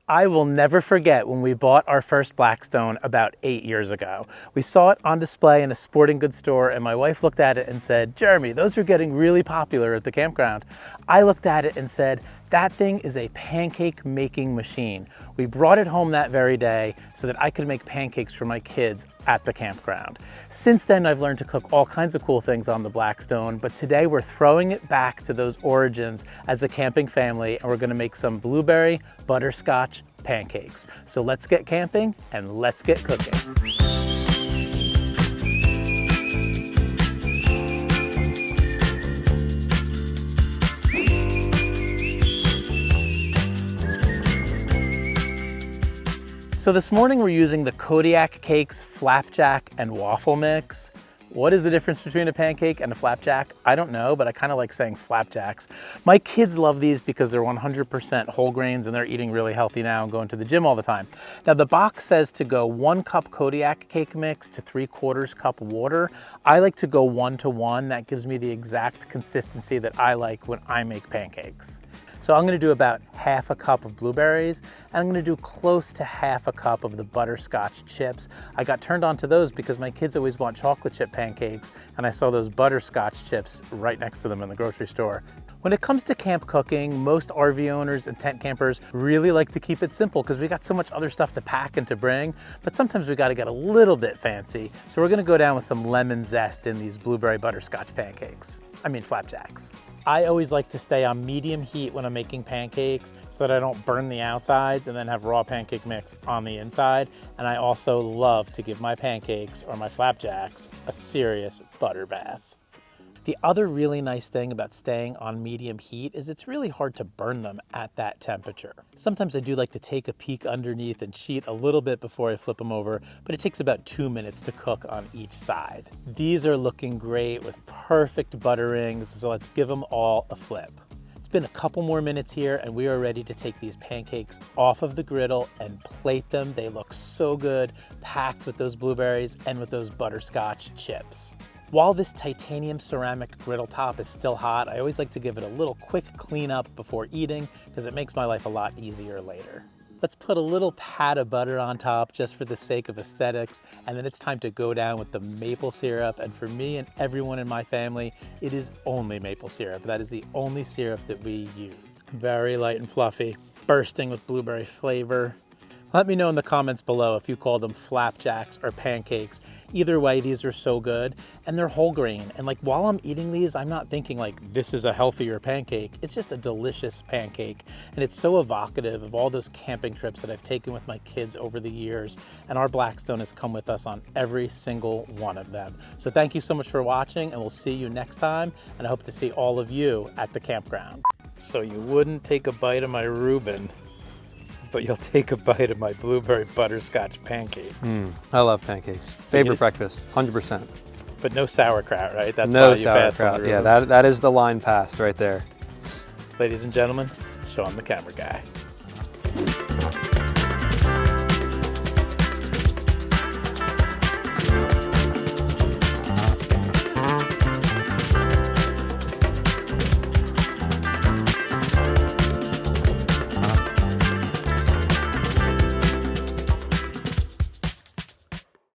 I will never forget when we bought our first Blackstone about 8 years ago. We saw it on display in a sporting goods store and my wife looked at it and said, "Jeremy, those are getting really popular at the campground." I looked at it and said, "That thing is a pancake making machine." We brought it home that very day so that I could make pancakes for my kids at the campground. Since then, I've learned to cook all kinds of cool things on the Blackstone, but today we're throwing it back to those origins as a camping family, and we're gonna make some blueberry butterscotch pancakes. So let's get camping and let's get cooking. So this morning we're using the Kodiak Cakes flapjack and waffle mix. What is the difference between a pancake and a flapjack? I don't know, but I kind of like saying flapjacks. My kids love these because they're 100% whole grains and they're eating really healthy now and going to the gym all the time. Now the box says to go 1 cup Kodiak cake mix to 3/4 cup water. I like to go 1 to 1. That gives me the exact consistency that I like when I make pancakes. So I'm gonna do about 1/2 cup of blueberries, and I'm gonna do close to 1/2 cup of the butterscotch chips. I got turned on to those because my kids always want chocolate chip pancakes, and I saw those butterscotch chips right next to them in the grocery store. When it comes to camp cooking, most RV owners and tent campers really like to keep it simple because we got so much other stuff to pack and to bring, but sometimes we gotta get a little bit fancy. So we're gonna go down with some lemon zest in these blueberry butterscotch flapjacks. I always like to stay on medium heat when I'm making pancakes so that I don't burn the outsides and then have raw pancake mix on the inside. And I also love to give my pancakes or my flapjacks a serious butter bath. The other really nice thing about staying on medium heat is it's really hard to burn them at that temperature. Sometimes I do like to take a peek underneath and cheat a little bit before I flip them over, but it takes about 2 minutes to cook on each side. These are looking great with perfect butterings, so let's give them all a flip. It's been a couple more minutes here and we are ready to take these pancakes off of the griddle and plate them. They look so good, packed with those blueberries and with those butterscotch chips. While this titanium ceramic griddle top is still hot, I always like to give it a little quick clean up before eating because it makes my life a lot easier later. Let's put a little pat of butter on top just for the sake of aesthetics, and then it's time to go down with the maple syrup. And for me and everyone in my family, it is only maple syrup. That is the only syrup that we use. Very light and fluffy, bursting with blueberry flavor. Let me know in the comments below if you call them flapjacks or pancakes. Either way, these are so good, and they're whole grain. And like while I'm eating these, I'm not thinking like this is a healthier pancake. It's just a delicious pancake, and it's so evocative of all those camping trips that I've taken with my kids over the years. And our Blackstone has come with us on every single one of them. So thank you so much for watching, and we'll see you next time. And I hope to see all of you at the campground. So you wouldn't take a bite of my Reuben, but you'll take a bite of my blueberry butterscotch pancakes. I love pancakes. Favorite breakfast, 100%. But no sauerkraut, right? That's no why you passed on sauerkraut. the Yeah, Reubens. that is the line passed right there. Ladies and gentlemen, show him the camera guy.